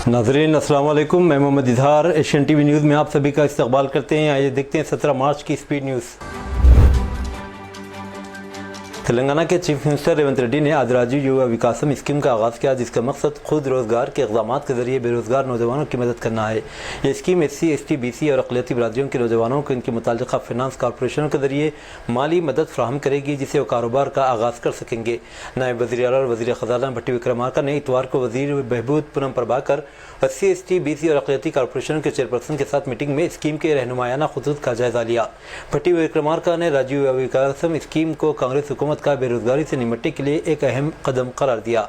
नाज़रीन अस्सलाम वालेकुम, मैं Mohammad Izhar Asian TV news में आप सभी का इस्तकबाल करते हैं। आइए देखते हैं 17 मार्च की स्पीड न्यूज़। तेलंगाना के चीफ मिनिस्टर रेवंत रेड्डी ने आज राजीव युवा विकासम स्कीम का आगाज़ किया, जिसका मकसद खुद रोज़गार के इक़दाम के ज़रिए बेरोज़गार नौजवानों की मदद करना है। ये स्कीम SC, ST, BC और अक़लियती बरादरियों के नौजवानों को इनके मुताल्लिक़ा फ़िनांस कॉरपोरेशनों के ज़रिए माली मदद फ़राहम करेगी, जिससे वो कारोबार का आगाज़ कर सकेंगे। नायब वज़ीर आला और वज़ीर ख़ज़ाना भट्टी विक्रमार्का ने इतवार को वज़ीर बहबूद Poonam Prabhakar, SC, ST, BC और अक़लियती कॉरपोरेशन के चेयरपर्सन के साथ मीटिंग में स्कीम के रहनुमायाना ख़ुतूत का जायज़ा लिया। भट्टी विक्रमार्का ने राजीव युवा विकासम स्कीम को कांग्रेस हुकूमत का बेरोज़गारी से निपटने के लिए एक अहम कदम करार दिया।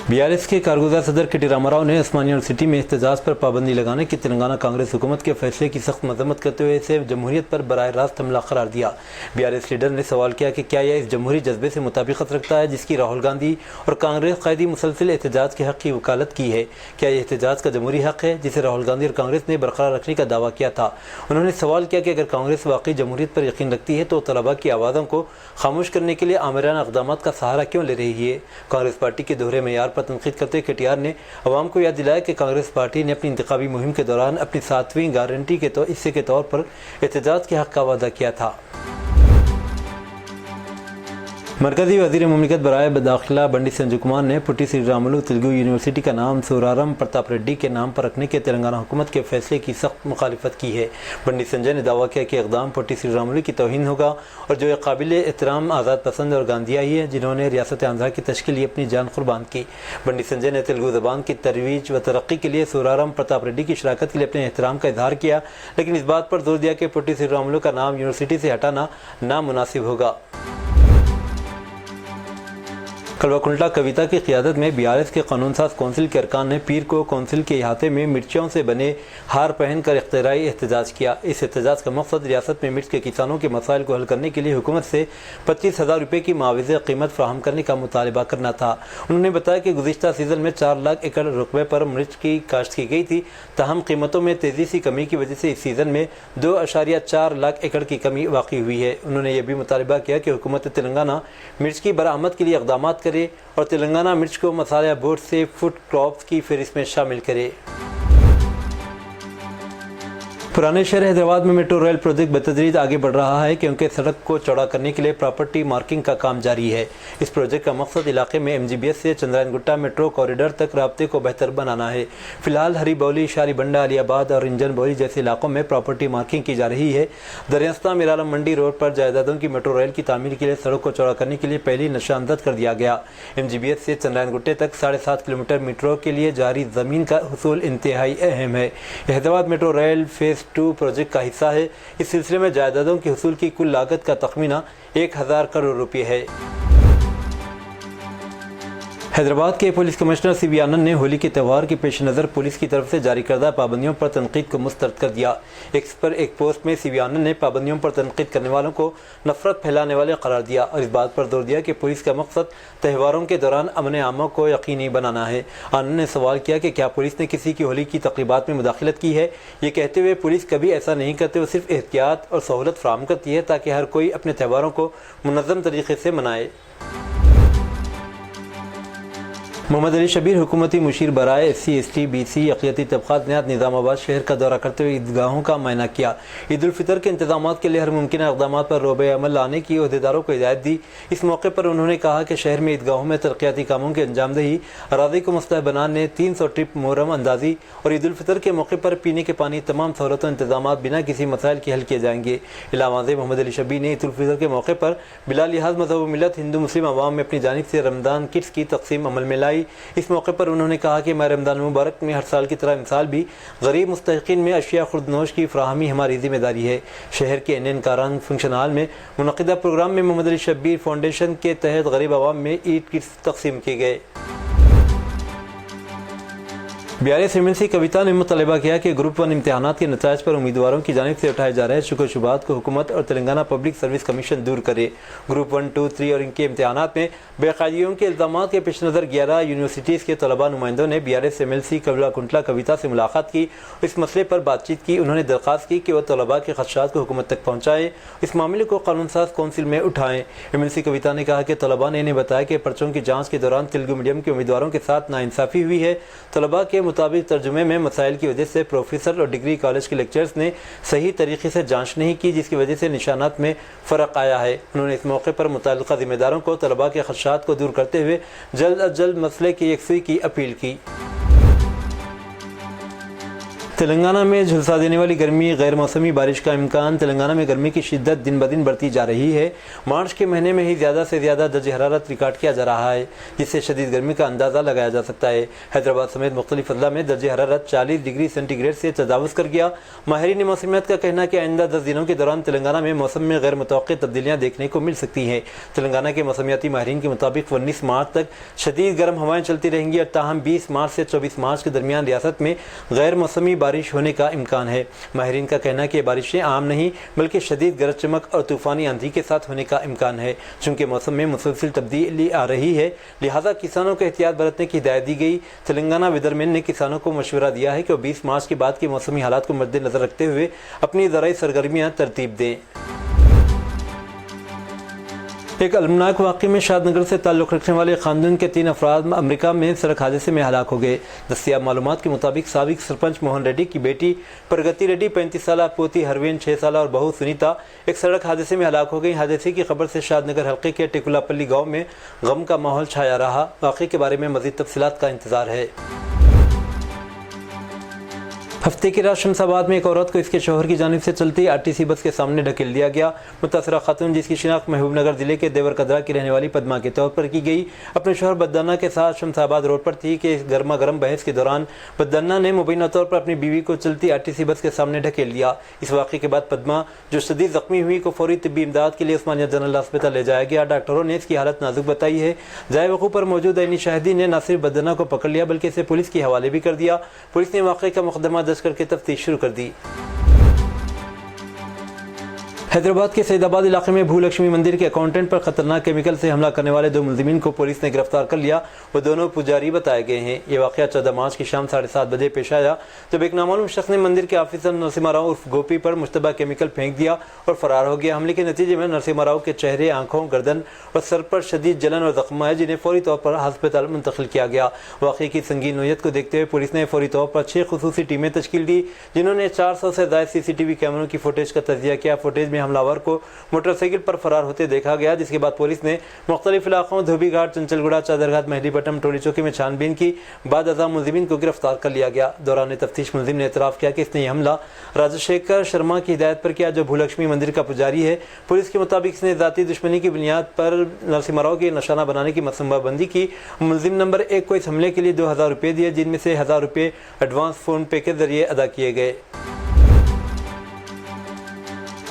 BRS के कारगुज़ार सदर KT रामाराव ने उस्मानिया यूनिवर्सिटी में एहतजाज पर पाबंदी लगाने की तेलंगाना कांग्रेस हुकूमत के फैसले की सख्त मजम्मत करते हुए इसे जमहूरियत पर बराह रास्त हमला करार दिया। BRS लीडर ने सवाल किया कि क्या यह इस जमहूरी जज्बे से मुताबिकत रखता है जिसकी राहुल गांधी और कांग्रेस कायदी मुसलसिल एहतजाज के हक़ की वकालत की है। क्या यह एहतजाज का जमहूरी हक़ है जिसे राहुल गांधी और कांग्रेस ने बरकरार रखने का दावा किया था। उन्होंने सवाल किया कि अगर कांग्रेस वाकई जमहूरियत पर यकीन रखती है तो तलबा की आवाज़ों को खामोश करने के लिए आमिराना इक़दाम का सहारा क्यों ले रही है। कांग्रेस पार्टी के दोहरे मेयार पर तनकीद करते KTR ने अवाम को याद दिलाया कि कांग्रेस पार्टी ने अपनी इंतखाबी मुहिम के दौरान अपनी 7वीं गारंटी के हिस्से के तौर पर एहतजाज के हक़ का वादा किया था। मरकज़ी वज़ीर मुमलिकत बराए दाखिला बंडी संजय कुमार ने पुट्टी श्रीरामुलु तेलुगु यूनिवर्सिटी का नाम सूरारम प्रताप रेड्डी के नाम पर रखने के तेलंगाना हुकूमत के फैसले की सख्त मुखालिफत की है। बंडी संजय ने दावा किया कि इक़दाम पुट्टी श्रीरामुलु की तौहीन होगा और जो एक काबिल एहतराम आज़ाद पसंद और गांधीयाई है जिन्होंने रियासत आंध्रा की तश्कील लिए अपनी जान कुर्बान की। बंडी संजय ने तेलुगु ज़बान की तरवीज व तरक्की के लिए सूरारम प्रताप रेड्डी की शराकत के लिए अपने एहतराम का इजहार किया, लेकिन इस बात पर जोर दिया कि पुट्टी श्रीरामुलु का नाम यूनिवर्सिटी से हटाना नामुनासिब होगा। कलवाकुंटला कविता की क़ियादत में BRS के कानून साज कौंसिल के अरकान ने पीर को कौंसिल के अहाते में मिर्चियों से बने हार पहन कर इख्तियारी एहतजाज किया। इस एहतजाज का मकसद रियासत में मिर्च के किसानों के मसाइल को हल करने के लिए हुकूमत से 25,000 रुपये की मुआवज़े कीमत फ़राहम करने का मुतालबा करना था। उन्होंने बताया कि गुज़िश्ता सीज़न में 4 लाख एकड़ रकबे पर मिर्च की काश्त की गई थी, ताहम कीमतों में तेज़ी सी कमी की वजह से इस सीज़न में 2.4 लाख एकड़ की कमी वाक़ई हुई है। उन्होंने यह भी मुतालबा किया कि हुकूमत तेलंगाना मिर्च की बरामद के लिए इक़दाम करे और तेलंगाना मिर्च को मसाला बोर्ड से फूड क्रॉप्स की फहरिस्त में शामिल करे। पुराने शहर हैदराबाद में मेट्रो रेल प्रोजेक्ट बतदरीज आगे बढ़ रहा है क्योंकि सड़क को चौड़ा करने के लिए प्रॉपर्टी मार्किंग का काम जारी है। इस प्रोजेक्ट का मकसद इलाके में MGBS से चंद्रायन-गुट्टा मेट्रो कॉरिडोर तक राब्ते को बेहतर बनाना है। फिलहाल हरी बौली, शारी बंडा, अलियाबाद और इंजन बौली जैसे इलाकों में प्रॉपर्टी मार्किंग की जा रही है। दरियास्ता मीरालम मंडी रोड पर जायदादों की मेट्रो रेल की तामीर के लिए सड़क को चौड़ा करने के लिए पहली नक्शाबंदी कर दिया गया। MGBS से चंद्रायन-गुट्टे तक 7.5 किलोमीटर मेट्रो के लिए जारी ज़मीन का हुसूल इंतहाई अहम है। Hyderabad metro rail phase 2 project का हिस्सा है। इस सिलसिले में जायदादों के हुसूल की कुल लागत का तखमीना 1000 करोड़ रुपये है। हैदराबाद के पुलिस कमिश्नर CB आनंद ने होली के त्यौहार के पेश नज़र पुलिस की तरफ से जारी करदा पाबंदियों पर तनकीद को मुस्तरद कर दिया। एक्स पर एक पोस्ट में CB आनंद ने पाबंदियों पर तनकीद करने वालों को नफरत फैलाने वाले करार दिया और इस बात पर जोर दिया कि पुलिस का मकसद त्यौहारों के दौरान अमन आमा को यकीनी बनाना है। आनंद ने सवाल किया कि क्या पुलिस ने किसी की होली की तकरीबात में मुदाखलत की है। ये कहते हुए पुलिस कभी ऐसा नहीं करते, वो सिर्फ एहतियात और सहूलत फराहम करती है ताकि हर कोई अपने त्यौहारों को मुनज़्ज़म तरीके से मनाए। मोहम्मद अली शबीर हुकूमती मुशीर बराए SC, ST, BC अक़लियती तबक़ात ने आज निज़ामाबाद शहर का दौरा करते हुए ईदगाहों का मुआयना किया। ईद उल फितर के इंतज़ाम के लिए हर मुमकिन इक़दाम पर रोबे अमल लाने की ओहदेदारों को हिदायत दी। इस मौके पर उन्होंने कहा कि शहर में ईदगाहों में तरक्याती कामों की अंजामदही, अराज़ी को मुस्तहब बनाने, 300 ट्रिप मुहर्रम अंदाज़ी और ईद उल फितर के मौके पर पीने के पानी तमाम सहूलतों इंतज़ाम बिना किसी मसाइल के हल किए जाएंगे। इलावाज़ मोहम्मद अली शबीर ने ईद उल फितर के मौके पर बिला लिहाज मज़हब व मिलत हिंदू मुस्लिम अवाम में अपनी जानिब से रमज़ान किट्स की तक़सीम अमल में लाई। इस मौके पर उन्होंने कहा कि माह रमज़ान मुबारक में हर साल की तरह इस साल भी गरीब मुस्तहिक़ीन में अशिया खुर्दनोश की फ़राहमी हमारी ज़िम्मेदारी है। शहर के NN कारान फंक्शन हॉल में मुनक़िदा प्रोग्राम में मोहम्मद अली शबीर फाउंडेशन के तहत गरीब अवाम में ईद किट्स तक़सीम किए गए। BRS MLC कविता ने मुतालबा किया कि ग्रुप 1 इम्तहानात के नताइज पर उम्मीदवारों की जानिब से उठाए जा रहे शुक्र शुबात को हुकूमत और तेलंगाना पब्लिक सर्विस कमीशन दूर करे। ग्रुप 1, 2, 3 और इनके इम्तहानात में बेकायदगियों के इल्ज़ामात के पेश नज़र 11 यूनिवर्सिटीज़ के तलबा नुमाइंदों ने BRS MLC कविता कविता से मुलाकात की, इस मसले पर बातचीत की। उन्होंने दरख्वास्त की कि वह तलबा के खदशात को हुकूमत तक पहुँचाएँ, इस मामले को कानून साज कौंसिल में उठाएँ। MLC कविता ने कहा कि तलबा ने इन्हें बताया कि पर्चों की जाँच के दौरान तेलुगु मीडियम के उम्मीदवारों के साथ नाइंसाफ़ी हुई है। तलबा के मुताबिक तर्जुमे में मसाइल की वजह से प्रोफेसर और डिग्री कॉलेज के लेक्चर्स ने सही तरीके से जांच नहीं की, जिसकी वजह से निशानात में फ़र्क आया है। उन्होंने इस मौके पर मुतल्लिक़ा ज़िम्मेदारों को तलबा के खदशात को दूर करते हुए जल्द अज जल्द मसले की यकसुई की अपील की। तेलंगाना में झुलसा देने वाली गर्मी, गैर मौसमी बारिश का इम्कान। तेलंगाना में गर्मी की शिद्दत दिन ब दिन बढ़ती जा रही है। मार्च के महीने में ही ज़्यादा से ज़्यादा दर्जे हरारत रिकॉर्ड किया जा रहा है, जिससे शदीद गर्मी का अंदाज़ा लगाया जा सकता है। हैदराबाद समेत मुख्तलिफ अजला में दर्जे हरारत 40 डिग्री सेंटीग्रेड से तजावुज़ कर गया। माहिरीन मौसमियात का कहना है कि आइंदा 10 दिनों के दौरान तेलंगाना में मौसम में गैर मुतवक्किल तब्दीलियाँ देखने को मिल सकती हैं। तेलंगाना के मौसमियाती माहिरीन के मुताबिक 19 मार्च तक शदीद गर्म हवाएँ चलती रहेंगी और ताहम 20 मार्च से 24 मार्च के दरमियान रियासत में गैर मौसमी बारिश होने का इम्कान है। माहिरीन का कहना है कि बारिशें आम नहीं बल्कि शदीद गरज चमक और तूफ़ानी आंधी के साथ होने का इम्कान है। चूँकि मौसम में मुसलसल तब्दीली आ रही है, लिहाजा किसानों को एहतियात बरतने की हिदायत दी गई। तेलंगाना वेदरमैन ने किसानों को मशवरा दिया है कि वो 20 मार्च के बाद के मौसमी हालात को मद्देनजर रखते हुए अपनी ज़राई सरगर्मियाँ तरतीब दें। एक अलमनाक वाक़े में शादनगर से ताल्लुक़ रखने वाले ख़ानदान के 3 अफराद अमेरिका में सड़क हादसे में हलाक हो गए। दस्तियाब मालूमात के मुताबिक साबिक सरपंच मोहन रेड्डी की बेटी प्रगति रेड्डी, 35 साल, पोती हरवेन 6 साल और बहू सुनीता एक सड़क हादसे में हलाक हो गई। हादसे की खबर से शादनगर हल्के के टिकुलापल्ली गाँव में गम का माहौल छाया रहा। वाक़े के बारे में मज़ीद तफसीलात का इंतज़ार है। हफ्ते की रात शमशाबाद में एक औरत को इसके शोहर की जानिब से चलती RTC बस के सामने ढकेल दिया गया। मुतासरा खातून, जिसकी शिनाख्त महबूबनगर जिले के देवर कदरा की रहने वाली पद्मा के तौर पर की गई, अपने शोहर बद्दाना के साथ शमशाबाद रोड पर थी कि गर्मा गर्म बहस के दौरान बद्दाना ने मुबैना तौर पर अपनी बीवी को चलती RTC बस के सामने ढकेल दिया। इस वाक़े के बाद पद्मा, जो शदीद ज़ख्मी हुई, को फौरी तिब्बी इमदाद के लिए उस्मानिया जनरल अस्पताल ले जाया गया। डॉक्टरों ने इसकी हालत नाजुक बताई है। जाए वक़ूफ़ पर मौजूद ऐनी शाहिदी ने न सिर्फ बद्दाना को पकड़ लिया बल्कि इसे पुलिस के हवाले भी कर दिया। पुलिस ने वाक़े का मुकदमा दर्ज करके तफ्तीश शुरू कर दी। हैदराबाद के सैदाबाद इलाके में भूलक्ष्मी मंदिर के अकाउंटेंट पर खतरनाक केमिकल से हमला करने वाले 2 मुलजिमीन को पुलिस ने गिरफ्तार कर लिया। वो दोनों पुजारी बताए गए हैं। ये वाक़या 14 मार्च की शाम 7:30 बजे पेश आया, जब एक नामालूम शख्स ने मंदिर के ऑफिसर नरसिम्हा राव उर्फ गोपी पर मुश्तबा केमिकल फेंक दिया और फरार हो गया। हमले के नतीजे में नरसिम्हा राव के चेहरे, आंखों, गर्दन और सर पर शदीद जलन और जख्म आए, जिन्हें फौरी तौर पर अस्पताल मुंतकिल किया गया। वाक़े की संगीन नोयत को देखते हुए पुलिस ने फौरी तौर पर 6 खुसूसी टीमें तश्कील दी, जिन्होंने 400 से ज़ायद CCTV कैमरों की फुटेज का तजिया किया। फुटेज में हमलावर को मोटरसाइकिल पर फरार होते देखा गया, जिसके बाद पुलिस ने मुख्तलिफ इलाकों धोबी घाट, चंचलगुड़ा, चादरघाट, मेहदीपट्टम, टोली चौकी में छानबीन की। बाद अज़ा मुलजिमीन को गिरफ्तार कर लिया गया। दौरान तफ्तीश मुलजिम ने एतराफ़ किया कि इसने यह हमला राजशेखर शर्मा की हिदायत पर किया, जो भूलक्ष्मी मंदिर का पुजारी है। पुलिस के मुताबिक इसने ज़ाती दुश्मनी की बुनियाद पर नरसिम्हा राव की निशाना बनाने की मनसूबाबंदी की। मुलजिम नंबर 1 को इस हमले के लिए 2000 रुपये दिए, जिनमें से 1000 रुपये एडवांस फ़ोन पे के जरिए अदा किए गए।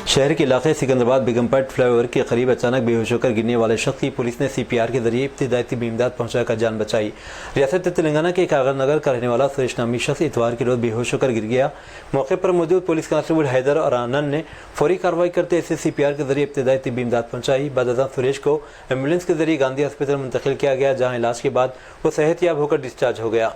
शहर के इलाके सिकंदराबाद बेगमपट फ्लाईओवर के करीब अचानक बेहोश होकर गिरने वाले शख्स की पुलिस ने CPR के जरिए इब्तिदाई तिब्बी इमदाद पहुंचाकर जान बचाई। रियासत तेलंगाना के कागरनगर का रहने वाला सुरेश नामी शख्स इतवार की रोज बेहोश होकर गिर गया। मौके पर मौजूद पुलिस कांस्टेबल हैदर और आनंद ने फौरी कार्रवाई करते इसे CPR के जरिए इब्तिदाई तिब्बी इमदाद पहुंचाई। बाद सुरेश को एम्बुलेंस के जरिए गांधी अस्पताल मुंतकिल किया गया, जहाँ इलाज के बाद वो सेहतयाब होकर डिस्चार्ज हो गया।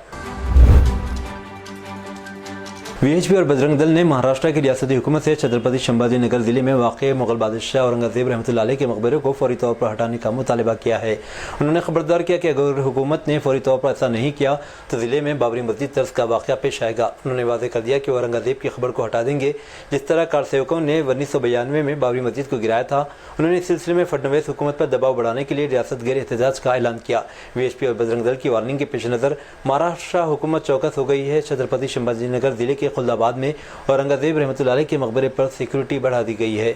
VHP और बजरंग दल ने महाराष्ट्र की रियासती हुकूमत से छत्रपति संभाजी नगर जिले में वाक़ मुग़ल बादशाह औरंगज़ेब रहमतुल्लाह अलैह के मकबरे को फौरी तौर पर हटाने का मुतालबा किया है। उन्होंने खबरदार किया कि अगर हुकूमत ने फौरी तौर पर ऐसा नहीं किया तो ज़िले में बाबरी मस्जिद तर्ज का वाक़या पेश आएगा। उन्होंने वाज़ेह कर दिया कि औरंगज़ेब की खबर को हटा देंगे, जिस तरह कारसेवकों ने 1992 में बाबरी मस्जिद को गिराया था। उन्होंने इस सिलसिले में फडनवीस हुकूमत पर दबाव बढ़ाने के लिए रियासत गैर एहतजाज का ऐलान किया। VHP और बजरंग दल की वार्निंग के पेश नज़र महाराष्ट्र हुकूमत चौकस हो गई है। छत्रपति संभाजी नगर जिले के खुल्दाबाद में औरंगज़ेब रहमतुल्लाह अलैह के मकबरे पर सिक्योरिटी बढ़ा दी गई है।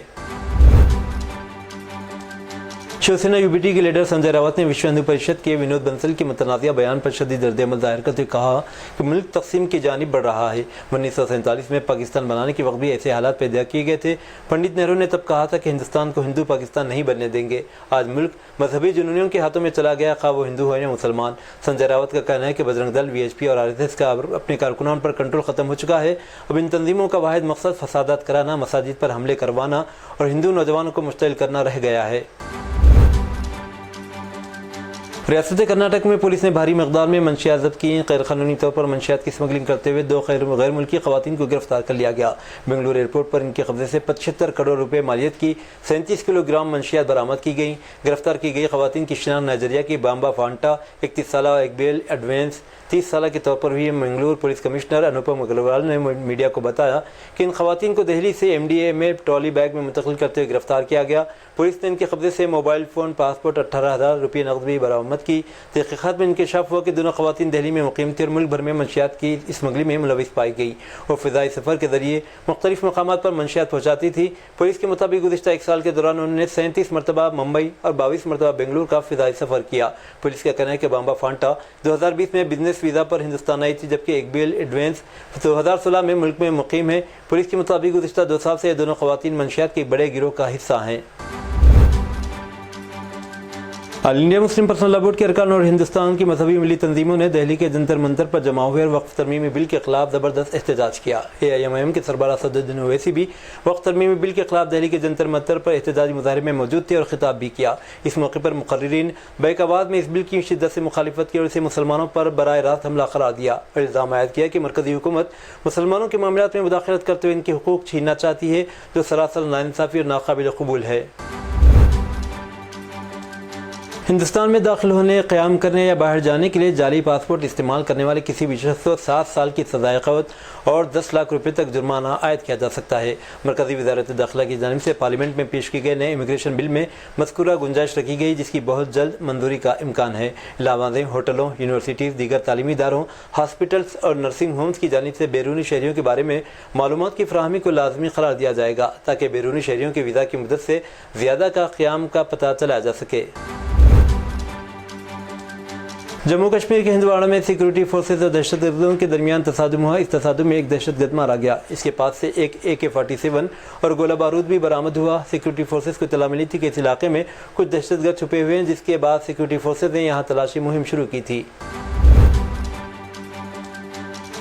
शिवसेना यूबीटी के लीडर संजय रावत ने विश्व हिंदू परिषद के विनोद बंसल के मुतनाज़िया बयान पर शदीद रद्द-ए-अमल जाहिर करते हुए कहा कि मुल्क तकसीम की जानिब बढ़ रहा है। 1947 में पाकिस्तान बनाने के वक्त भी ऐसे हालात पैदा किए गए थे। पंडित नेहरू ने तब कहा था कि हिंदुस्तान को हिंदू पाकिस्तान नहीं बनने देंगे। आज मुल्क मजहबी जुनूनियों के हाथों में चला गया, खा वो हिंदू हो या मुसलमान। संजय रावत का कहना है कि बजरंग दल, वीएचपी और आरएसएस का अपने कारकुनान पर कंट्रोल खत्म हो चुका है। अब इन तंजीमों का वाहिद मकसद फसादात कराना, मसाजिद पर हमले करवाना और हिंदू नौजवानों को मुश्तइल करना रह गया है। रियासत कर्नाटक में पुलिस ने भारी मकदार में मंशियात जब्त की। गैर कानूनी तौर पर मंशियात की स्मगलिंग करते हुए 2 गैर मुल्की खवातीन को गिरफ्तार कर लिया गया। बेंगलुरु एयरपोर्ट पर इनके कब्जे से 75 करोड़ रुपए मालियत की 37 किलोग्राम मंशियात बरामद की गई। गिरफ्तार की गई खवातीन की शिनाख्त नाइजीरिया की बाम्बा फांटा 31 साल इकबेल एडवेंस 30 साल के तौर पर हुई। मंगलुरु पुलिस कमिश्नर अनुपम अग्रवाल ने मीडिया को बताया कि इन खवातीन को दिल्ली से एमडीए में ट्रॉली बैग में मुंतकिल करते हुए गिरफ्तार किया गया। पुलिस ने इनके कब्जे से मोबाइल फ़ोन, पासपोर्ट, 18,000 रुपये नकद भी बरामद की। तहक़ीक़ात में इंकशाफ हुआ कि दोनों खवातीन दिल्ली में मुक़ीम थी और मुल्क भर में मंशियात की स्मगलिंग में मुलविस पाई गई। वो फ़िज़ाई सफ़र के ज़रिए मुख्तलिफ मकामात पर मंशियात पहुँचाती थी। पुलिस के मुताबिक गुज़िश्ता 1 साल के दौरान उन्होंने 37 मरतबा मुंबई और 22 मरतबा बेंगलुरु का फ़िज़ाई सफ़र किया। पुलिस का कहना है कि बाम्बा फांटा 2020 में बिजनेस वीज़ा पर हिंदुस्तान आई थी, जबकि इकबेल एडवेंस 2016 में मुल्क में मुक़ीम है। पुलिस के मुताबिक गुज़िश्ता 2 साल से ये दोनों खवातीन मंशियात के बड़े गिरोह का हिस्सा हैं। All India Muslim personal law board के अरकान और हिंदुस्तान की मजहबी मिली तंजीमों ने दिल्ली के जंतर मंतर पर जमा हुए और वक्फ तरमीमी बिल के खिलाफ ज़बरदस्त एहतजाज किया। AIMIM के सरबराह सदरुद्दीन ओवैसी भी वक्फ तरमीमी बिल के खिलाफ दिल्ली के जंतर मंतर पर एहतजाजी मुजाहरे में मौजूद थे और खिताब भी किया। इस मौके पर मुकर्रिरीन बैक आवाज़ में इस बिल की शिद्दत से मुखालिफत की और इसे मुसलमानों पर बराह रास्त हमला करार दिया और इल्ज़ाम आयद किया कि मरकज़ी हुकूमत मुसलमानों के मामलात में मुदाखलत करते हुए इनके हुकूक छीनना चाहती है, जो सरासर नाइंसाफ़ी और नाकाबिल कबूल है। हिंदुस्तान में दाखिल होने, क़याम करने या बाहर जाने के लिए जाली पासपोर्ट इस्तेमाल करने वाले किसी भी शख्स को 7 साल की सज़ाए क़ैद और 10 लाख रुपये तक जुर्माना आयद किया जा सकता है। मरकज़ी वज़ारत दाखिला की जानिब से पार्लियामेंट में पेश किए गए नए इमिग्रेशन बिल में मज़कूरा गुंजाइश रखी गई, जिसकी बहुत जल्द मंजूरी का इम्कान है। लवाज़ें होटलों, यूनिवर्सिटीज़, दीगर तालीमी इदारों, हॉस्पिटल्स और नर्सिंग होम्स की जानिब से बैरूनी शहरियों के बारे में मालूमात की फ़राहमी को लाजमी करार दिया जाएगा, ताकि बैरूनी शहरियों के वीज़ा की मुद्दत से ज़्यादा का क़याम का पता चला जा सके। जम्मू कश्मीर के हिंदवाड़ा में सिक्योरिटी फोर्सेज और दहशतगर्दों के दरमियान तसादुम हुआ। इस तसादुम में एक दहशतगर्द मारा गया। इसके पास से एक AK-47 और गोला बारूद भी बरामद हुआ। सिक्योरिटी फोर्सेज को इत्तला मिली थी कि इस इलाके में कुछ दहशतगर्द छुपे हुए हैं, जिसके बाद सिक्योरिटी फोर्सेज ने यहाँ तलाशी मुहिम शुरू की थी।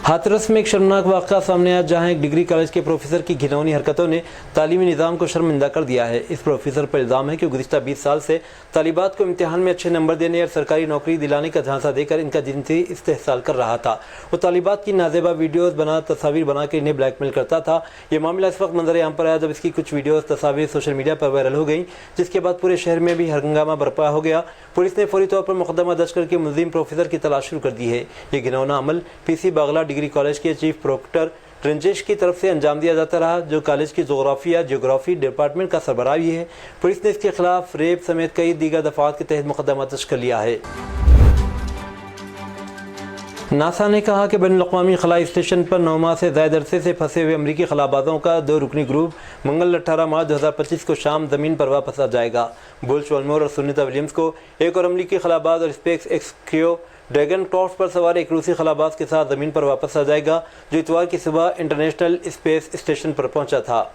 हाथरस में एक शर्मनाक वाक़या सामने आया, जहां एक डिग्री कॉलेज के प्रोफेसर की घिनौनी हरकतों ने तालीमी निज़ाम को शर्मिंदा कर दिया है। इस प्रोफेसर पर इल्ज़ाम है कि गुज़िश्ता 20 साल से तालिबात को इम्तिहान में अच्छे नंबर देने और सरकारी नौकरी दिलाने का झांसा देकर इनका जिनसी इस्तेहसाल कर रहा था। वो तालिबात की नाजेबा वीडियोज़ बना, तस्वीर बना कर इन्हें ब्लैकमेल करता था। ये मामला इस वक्त मंजर आम पर आया जब इसकी कुछ वीडियोज़, तस्वीर सोशल मीडिया पर वायरल हो गई, जिसके बाद पूरे शहर में भी हंगामा बरपा हो गया। पुलिस ने फौरी तौर पर मुकदमा दर्ज करके मुलजिम प्रोफेसर की तलाश शुरू कर दी है। ये घिनौना अमल PC बागला डिग्री कॉलेज के चीफ प्रोक्टर रंजेश की तरफ से अंजाम दिया जाता रहा, जो कॉलेज की जियोग्राफी डिपार्टमेंट का सरबराह भी है। पुलिस ने इसके खिलाफ रेप समेत कई दीगर दफात के तहत मुकदमा दर्ज कर लिया है। नासा ने कहा कि बैनुल-अक़वामी खलाई स्टेशन पर 9 माह से ज़्यादा अरसे से फंसे हुए अमरीकी खलाबाजों का 2 रुकनी ग्रुप मंगल 18 मार्च 2025 को शाम ज़मीन पर वापस आ जाएगा। बुल्श वॉल्मोर और सुनीता विलियम्स को एक और अमरीकी खलाबाज और SpaceX crew Dragon craft पर सवार एक रूसी खलाबाज के साथ ज़मीन पर वापस आ जाएगा, जो इतवार की सुबह इंटरनेशनल स्पेस स्टेशन पर पहुंचा था।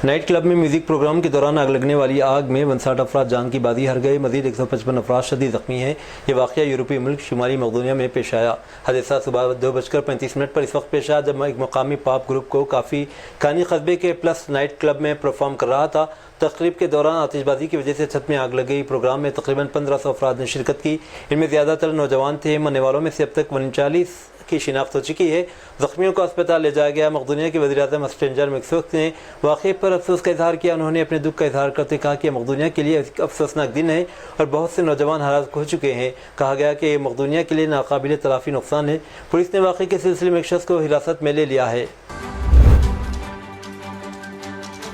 नाइट क्लब में म्यूजिक प्रोग्राम के दौरान आग लगने वाली आग में 59 अफराद जान की बाजी हार गए। मजीद 155 अफराद शदीद जख्मी हैं। ये वाक़या यूरोपीय मुल्क शुमाली मकदूनिया में पेश आया। हादसा सुबह 2:35 पर इस वक्त पेश आया, जब एक मकामी पॉप ग्रुप को काफ़ी खानी कस्बे के प्लस नाइट क्लब में परफॉर्म कर रहा था। तकरीब के दौरान आतिशबाजी की वजह से छत में आग लग गई। प्रोग्राम में तकरीबन 1500 अफराद ने शिरकत की। इनमें ज़्यादातर नौजवान थे। मरने वालों में से अब तक 39 की शिनाख्त हो चुकी है। ज़ख्मियों को अस्पताल ले जाया गया। मकदूनिया के वज़ीर-ए-आज़म स्ट्रेंजर मैक्सवेल ने वाक़े पर अफसोस का इजहार किया। उन्होंने अपने दुख का इजहार करते कहा कि मकदूनिया के लिए अफसोसनाक दिन है और बहुत से नौजवान हलाक हो चुके हैं। कहा गया कि ये मकदूनिया के लिए नाकाबिल तलाफ़ी नुकसान है। पुलिस ने वाक़े के सिलसिले में एक शख्स को हिरासत में ले लिया है।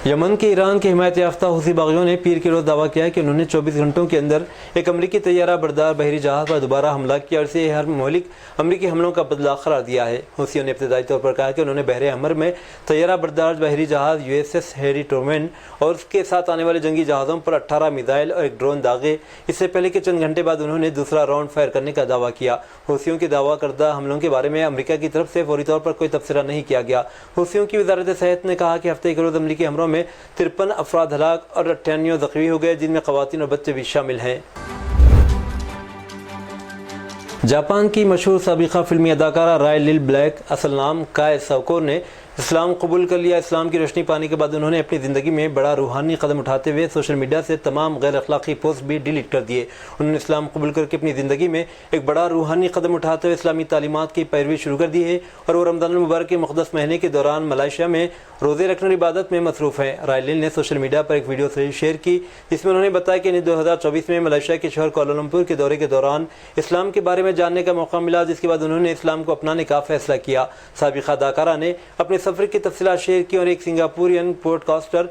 یمن کے ایران کے حمایت یافتہ حوثی باغیوں نے پیر کے روز دعویٰ کیا کہ انہوں نے 24 گھنٹوں کے اندر ایک امریکی طیارہ بردار بحری جہاز پر دوبارہ حملہ کیا اور اسے ہر مہلک امریکی حملوں کا بدلہ قرار دیا ہے۔ حوثیوں نے ابتدائی طور پر کہا کہ انہوں نے بحر احمر میں طیارہ بردار بحری جہاز USS ہیری ٹرومین اور اس کے ساتھ آنے والے جنگی جہازوں پر 18 میزائل اور ایک ڈرون داغے۔ اس سے پہلے کہ چند گھنٹے بعد انہوں نے دوسرا راؤنڈ فائر کرنے کا دعویٰ کیا۔ حوثیوں کے دعویٰ کردہ حملوں کے بارے میں امریکہ کی طرف سے فوری طور پر کوئی تبصرہ نہیں کیا گیا۔ حوثیوں کی وزارت صحت نے کہا کہ ہفتے کے روز امریکی حملوں میں 53 افراد ہلاک اور 98 زخمی ہو گئے، جن میں خواتین اور بچے بھی شامل ہیں۔ جاپان کی مشہور سابقہ فلمی اداکارہ رائے لل بلیک، اصل نام کائے ساکو، نے اسلام قبول کر لیا۔ اسلام کی روشنی پانے کے بعد انہوں نے اپنی زندگی میں بڑا روحانی قدم اٹھاتے ہوئے سوشل میڈیا سے تمام غیر اخلاقی پوسٹ بھی ڈیلیٹ کر دیے۔ انہوں نے اسلام قبول کر کے اپنی زندگی میں ایک بڑا روحانی قدم اٹھاتے ہوئے اسلامی تعلیمات کی پیروی شروع کر دی ہے اور وہ رمضان المبارک کے مقدس مہینے کے دوران ملائیشیا میں روزے رکھنے اور عبادت میں مصروف ہیں۔ رائے لل نے سوشل میڈیا پر ایک ویڈیو شیئر کی جس میں انہوں نے بتایا کہ انہیں 2024 میں ملائیشیا کے شہر کوالالمپور کے دورے کے دوران اسلام کے بارے میں جاننے کا موقع ملا، جس کے بعد انہوں نے اسلام کو اپنانے کا فیصلہ کیا۔ سابقہ اداکارہ نے اپنے سفر کی تفصیلات شیئر کی اور ایک سنگاپورین پوڈ کاسٹر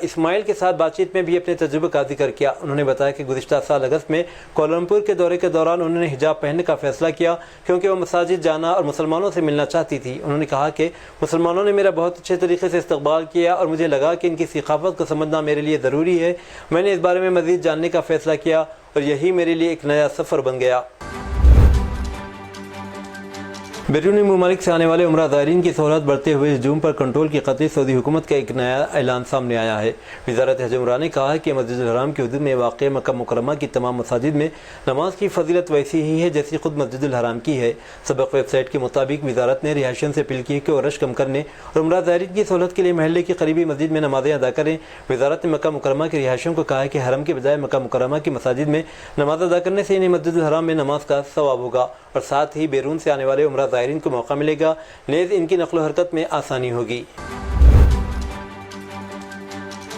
اسماعیل کے ساتھ بات چیت میں بھی اپنے تجربے کا ذکر کیا۔ انہوں نے بتایا کہ گزشتہ سال اگست میں کوالالمپور کے دورے کے دوران انہوں نے حجاب پہننے کا فیصلہ کیا کیونکہ وہ مساجد جانا اور مسلمانوں سے ملنا چاہتی تھی۔ انہوں نے کہا کہ مسلمانوں نے میرا بہت اچھے طریقے سے استقبال کیا اور مجھے لگا کہ ان کی ثقافت کو سمجھنا میرے لیے ضروری ہے۔ میں نے اس بارے میں مزید جاننے کا فیصلہ کیا اور یہی میرے لیے ایک نیا سفر بن گیا۔ بیرونی ممالک سے آنے والے عمرہ زائرین کی سہولت بڑھتے ہوئے ہجوم پر کنٹرول کی خاطر سعودی حکومت کا ایک نیا اعلان سامنے آیا ہے۔ وزارت حج عمرہ نے کہا کہ مسجد الحرام کی حدود میں واقع مکہ مکرمہ کی تمام مساجد میں نماز کی فضیلت ویسی ہی ہے جیسی خود مسجد الحرام کی ہے۔ سابق ویب سائٹ کے مطابق وزارت نے رہائشیوں سے اپیل کی کہ وہ رش کم کرنے اور عمرہ زائرین کی سہولت کے لیے محلے کی قریبی مسجد میں نمازیں ادا کریں۔ وزارت نے مکہ مکرمہ کے رہائشیوں کو کہا ہے کہ حرم کے بجائے مکہ مکرمہ کی مساجد میں نماز ادا کرنے سے انہیں مسجد الحرام میں نماز کا ثواب ہوگا اور ساتھ ہی بیرون سے آنے والے عمرہ زائرین کو موقع ملے گا، نیز ان کی نقل و حرکت میں آسانی ہوگی۔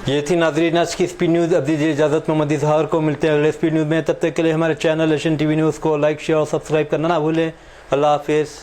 یہ تھی ناظرین آج کی اسپیڈ نیوز۔ اب دیجیے اجازت محمد اظہار کو، ملتے ہیں اگلے اسپیڈ نیوز میں۔ تب تک کے لیے ہمارے channel Asian T V news کو لائک، شیئر اور سبسکرائب کرنا نہ بھولیں۔ اللہ حافظ۔